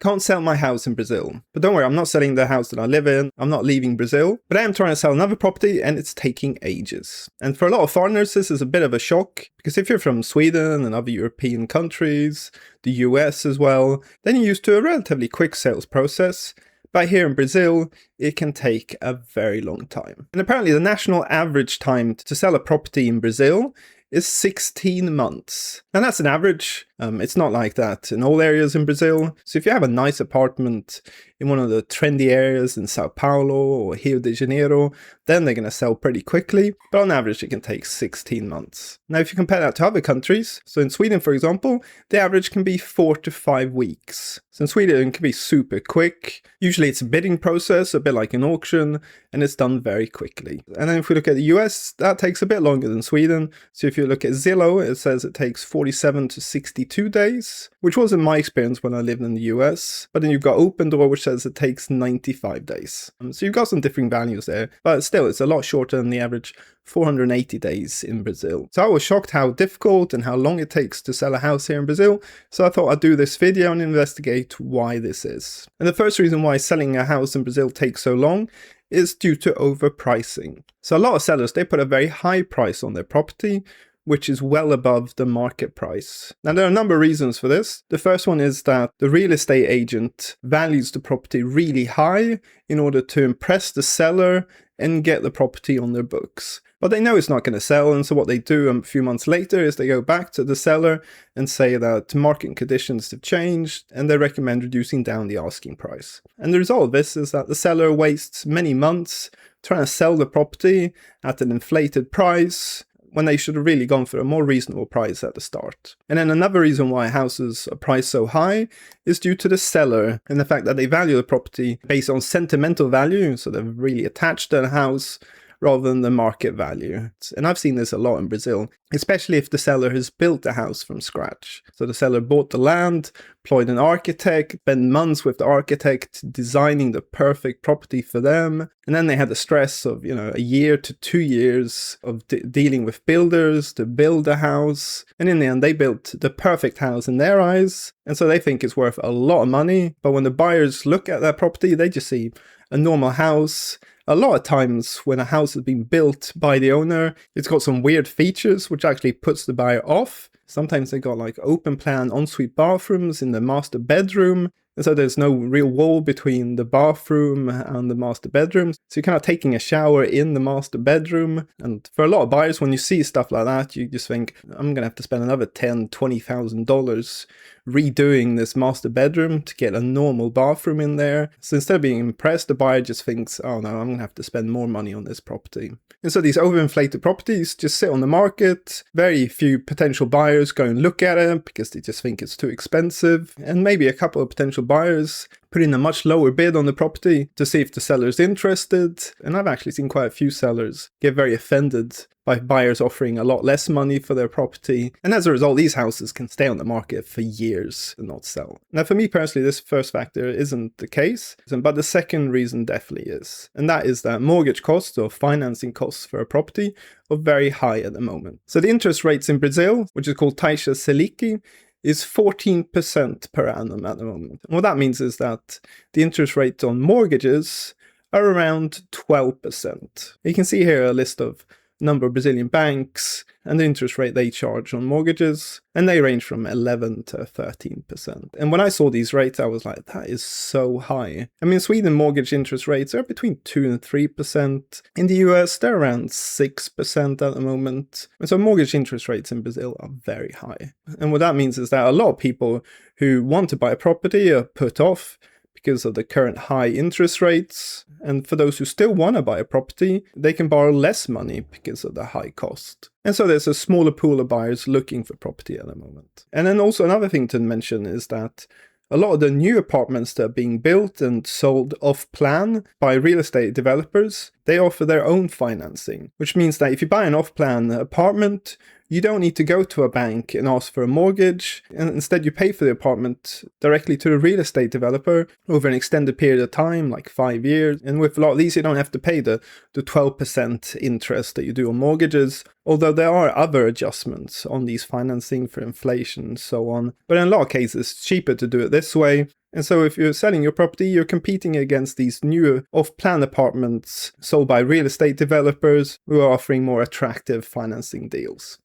Can't sell my house in Brazil. But don't worry, I'm not selling the house that I live in. I'm not leaving Brazil. But I am trying to sell another property and it's taking ages. And for a lot of foreigners, this is a bit of a shock. Because if you're from Sweden and other European countries, the US as well, then you're used to a relatively quick sales process. But here in Brazil, it can take a very long time. And apparently the national average time to sell a property in Brazil is 16 months. And that's an average. It's not like that in all areas in Brazil. So if you have a nice apartment in one of the trendy areas in Sao Paulo or Rio de Janeiro, then they're going to sell pretty quickly. But on average, it can take 16 months. Now, if you compare that to other countries, so in Sweden, for example, the average can be 4 to 5 weeks. So in Sweden, it can be super quick. Usually it's a bidding process, a bit like an auction, and it's done very quickly. And then if we look at the US, that takes a bit longer than Sweden. So if you look at Zillow, it says it takes 47 to 62 days, which wasn't my experience when I lived in the US. But then you've got Open Door, which says it takes 95 days. So you've got some different values there, but still it's a lot shorter than the average 480 days in Brazil. So I was shocked how difficult and how long it takes to sell a house here in Brazil. So I thought I'd do this video and investigate why this is. And the first reason why selling a house in Brazil takes so long is due to overpricing. So a lot of sellers, they put a very high price on their property, which is well above the market price. Now, there are a number of reasons for this. The first one is that the real estate agent values the property really high in order to impress the seller and get the property on their books. But they know it's not going to sell, and so what they do a few months later is they go back to the seller and say that market conditions have changed and they recommend reducing down the asking price. And the result of this is that the seller wastes many months trying to sell the property at an inflated price when they should have really gone for a more reasonable price at the start. And then another reason why houses are priced so high is due to the seller and the fact that they value the property based on sentimental value, so they're really attached to the house rather than the market value. And I've seen this a lot in Brazil, especially if the seller has built a house from scratch. So the seller bought the land, employed an architect, spent months with the architect designing the perfect property for them. And then they had the stress of, a year to 2 years of dealing with builders to build a house. And in the end, they built the perfect house in their eyes. And so they think it's worth a lot of money. But when the buyers look at that property, they just see a normal house. A lot of times when a house has been built by the owner, it's got some weird features which actually puts the buyer off. Sometimes they got like open plan ensuite bathrooms in the master bedroom. And so there's no real wall between the bathroom and the master bedroom. So you're kind of taking a shower in the master bedroom. And for a lot of buyers, when you see stuff like that, you just think, I'm going to have to spend another $10,000, $20,000 redoing this master bedroom to get a normal bathroom in there. So instead of being impressed, the buyer just thinks, oh no, I'm going to have to spend more money on this property. And so these overinflated properties just sit on the market. Very few potential buyers go and look at it because they just think it's too expensive. And maybe a couple of potential buyers put in a much lower bid on the property to see if the seller's interested. And I've actually seen quite a few sellers get very offended by buyers offering a lot less money for their property. And as a result, these houses can stay on the market for years and not sell. Now, for me personally, this first factor isn't the case, but the second reason definitely is. And that is that mortgage costs or financing costs for a property are very high at the moment. So the interest rates in Brazil, which is called Taxa Selic, is 14% per annum at the moment. And what that means is that the interest rate on mortgages are around 12%. You can see here a list of number of Brazilian banks and the interest rate they charge on mortgages, and they range from 11 to 13%. And when I saw these rates, I was like, that is so high. I mean, Sweden mortgage interest rates are between 2 and 3%. In the US, they're around 6% at the moment. And so mortgage interest rates in Brazil are very high. And what that means is that a lot of people who want to buy a property are put off because of the current high interest rates. And for those who still want to buy a property, they can borrow less money because of the high cost. And so there's a smaller pool of buyers looking for property at the moment. And then also another thing to mention is that a lot of the new apartments that are being built and sold off-plan by real estate developers, they offer their own financing, which means that if you buy an off-plan apartment, you don't need to go to a bank and ask for a mortgage, and instead you pay for the apartment directly to the real estate developer over an extended period of time, like 5 years. And with a lot of these, you don't have to pay the 12% interest that you do on mortgages, although there are other adjustments on these financing for inflation and so on. But in a lot of cases, it's cheaper to do it this way. And so if you're selling your property, you're competing against these new off-plan apartments sold by real estate developers who are offering more attractive financing deals.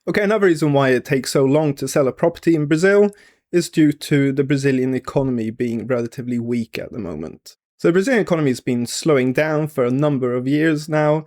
Okay, another reason why it takes so long to sell a property in Brazil is due to the Brazilian economy being relatively weak at the moment. So the Brazilian economy has been slowing down for a number of years now.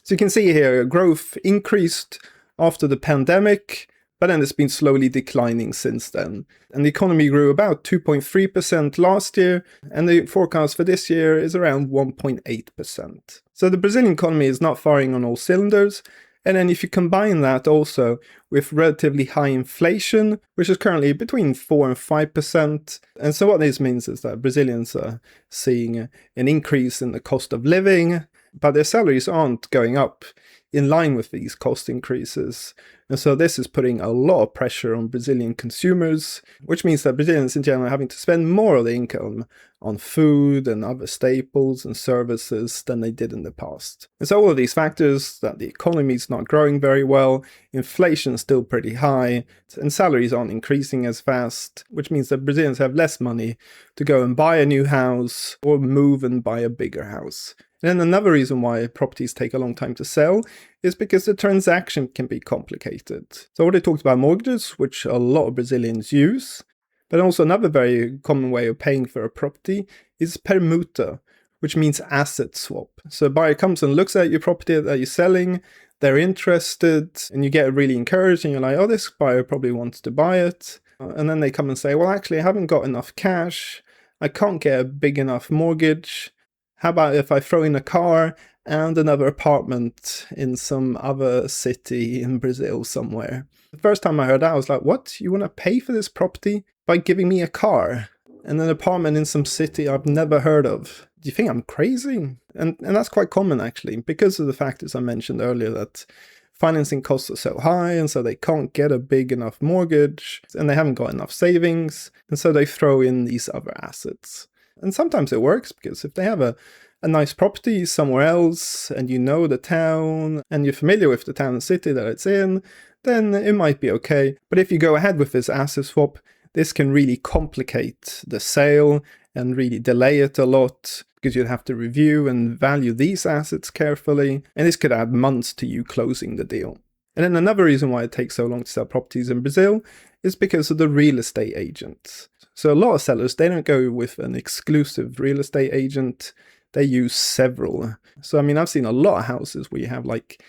So you can see here, growth increased after the pandemic, but then it's been slowly declining since then. And the economy grew about 2.3% last year, and the forecast for this year is around 1.8%. So the Brazilian economy is not firing on all cylinders. And then if you combine that also with relatively high inflation, which is currently between 4 and 5%. And so what this means is that Brazilians are seeing an increase in the cost of living, but their salaries aren't going up in line with these cost increases. And so this is putting a lot of pressure on Brazilian consumers, which means that Brazilians in general are having to spend more of the income on food and other staples and services than they did in the past. And so all of these factors, that the economy is not growing very well, inflation is still pretty high, and salaries aren't increasing as fast, which means that Brazilians have less money to go and buy a new house or move and buy a bigger house. And then another reason why properties take a long time to sell is because the transaction can be complicated. So I already talked about mortgages, which a lot of Brazilians use. But also another very common way of paying for a property is permuta, which means asset swap. So a buyer comes and looks at your property that you're selling, they're interested, and you get really encouraged, and you're like, oh, this buyer probably wants to buy it. And then they come and say, well, actually, I haven't got enough cash. I can't get a big enough mortgage. How about if I throw in a car and another apartment in some other city in Brazil somewhere? The first time I heard that, I was like, what? You want to pay for this property by giving me a car and an apartment in some city I've never heard of? Do you think I'm crazy? And that's quite common, actually, because of the factors I mentioned earlier, that financing costs are so high, and so they can't get a big enough mortgage, and they haven't got enough savings, and so they throw in these other assets. And sometimes it works, because if they have a nice property somewhere else, and you know the town, and you're familiar with the town and city that it's in, then it might be okay. But if you go ahead with this asset swap, this can really complicate the sale and really delay it a lot, because you'd have to review and value these assets carefully, and this could add months to you closing the deal. And then another reason why it takes so long to sell properties in Brazil is because of the real estate agents. So a lot of sellers, they don't go with an exclusive real estate agent, they use several. So I mean, I've seen a lot of houses where you have like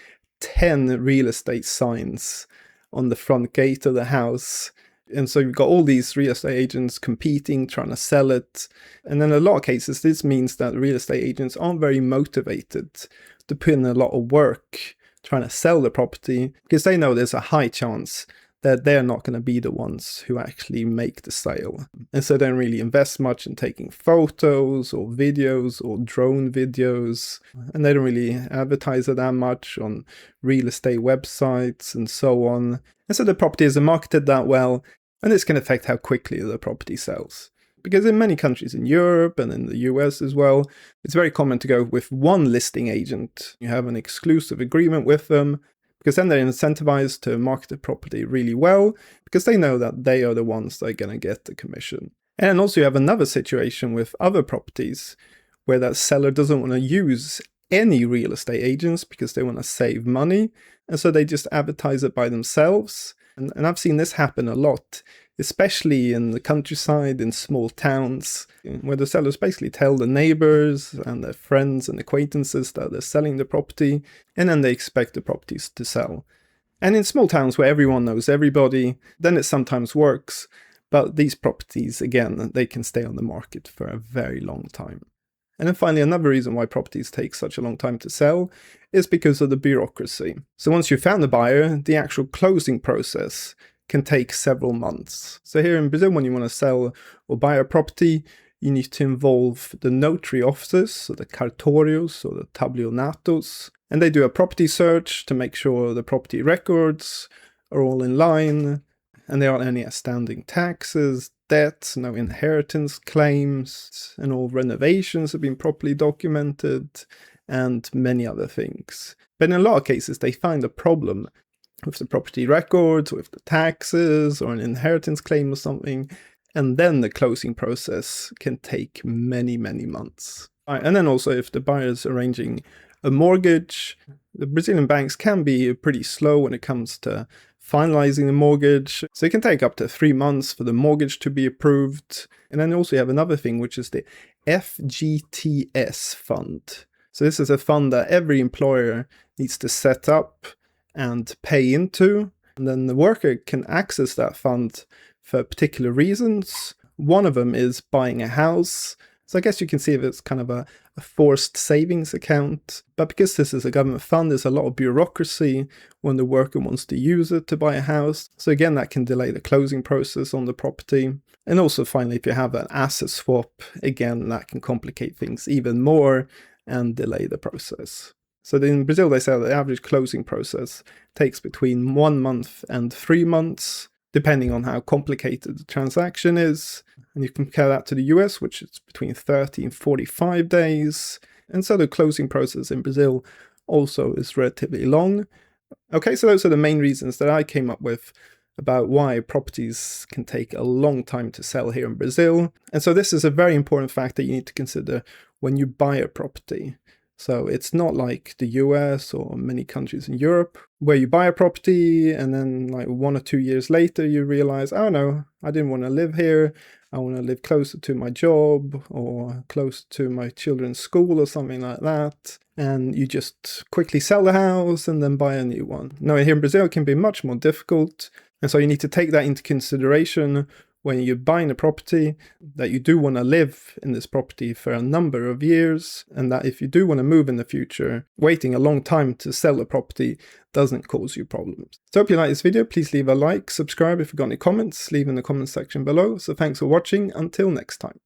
10 real estate signs on the front gate of the house. And so you've got all these real estate agents competing, trying to sell it. And in a lot of cases, this means that real estate agents aren't very motivated to put in a lot of work trying to sell the property, because they know there's a high chance that they're not going to be the ones who actually make the sale. And so they don't really invest much in taking photos or videos or drone videos. And they don't really advertise it that much on real estate websites and so on. And so the property isn't marketed that well, and this can affect how quickly the property sells. Because in many countries in Europe and in the US as well, it's very common to go with one listing agent. You have an exclusive agreement with them, because then they're incentivized to market the property really well, because they know that they are the ones that are going to get the commission. And also you have another situation with other properties where that seller doesn't want to use any real estate agents because they want to save money, and so they just advertise it by themselves. And I've seen this happen a lot, especially in the countryside, in small towns, where the sellers basically tell the neighbors and their friends and acquaintances that they're selling the property, and then they expect the properties to sell. And in small towns where everyone knows everybody, then it sometimes works, but these properties, again, they can stay on the market for a very long time. And then finally, another reason why properties take such a long time to sell is because of the bureaucracy. So once you've found the buyer, the actual closing process can take several months. So here in Brazil, when you want to sell or buy a property, you need to involve the notary offices, so the cartórios or the tabelionatos, And they do a property search to make sure the property records are all in line, and there aren't any outstanding taxes, debts, no inheritance claims, and all renovations have been properly documented, and many other things. But in a lot of cases, they find a problem with the property records, with the taxes, or an inheritance claim or something, and then the closing process can take many, many months. And then also if the buyer's arranging a mortgage, the Brazilian banks can be pretty slow when it comes to finalizing the mortgage. So it can take up to 3 months for the mortgage to be approved. And then also you have another thing, which is the FGTS fund. So this is a fund that every employer needs to set up and pay into. And then the worker can access that fund for particular reasons. One of them is buying a house. So I guess you can see if it's kind of a forced savings account. But because this is a government fund, there's a lot of bureaucracy when the worker wants to use it to buy a house. So again, that can delay the closing process on the property. And also finally, if you have an asset swap, again, that can complicate things even more and delay the process. So in Brazil, they say the average closing process takes between 1 month and 3 months, depending on how complicated the transaction is. And you compare that to the US, which is between 30 and 45 days. And so the closing process in Brazil also is relatively long. Okay, so those are the main reasons that I came up with about why properties can take a long time to sell here in Brazil. And so this is a very important fact that you need to consider when you buy a property. So it's not like the US or many countries in Europe where you buy a property and then like 1 or 2 years later you realize, oh no, I didn't want to live here. I want to live closer to my job or close to my children's school or something like that. And you just quickly sell the house and then buy a new one. Now here in Brazil it can be much more difficult. And so you need to take that into consideration when you're buying a property, that you do want to live in this property for a number of years, and that if you do want to move in the future, waiting a long time to sell a property doesn't cause you problems. So I hope you like this video. Please leave a like, subscribe if you've got any comments, leave in the comment section below. So thanks for watching. Until next time.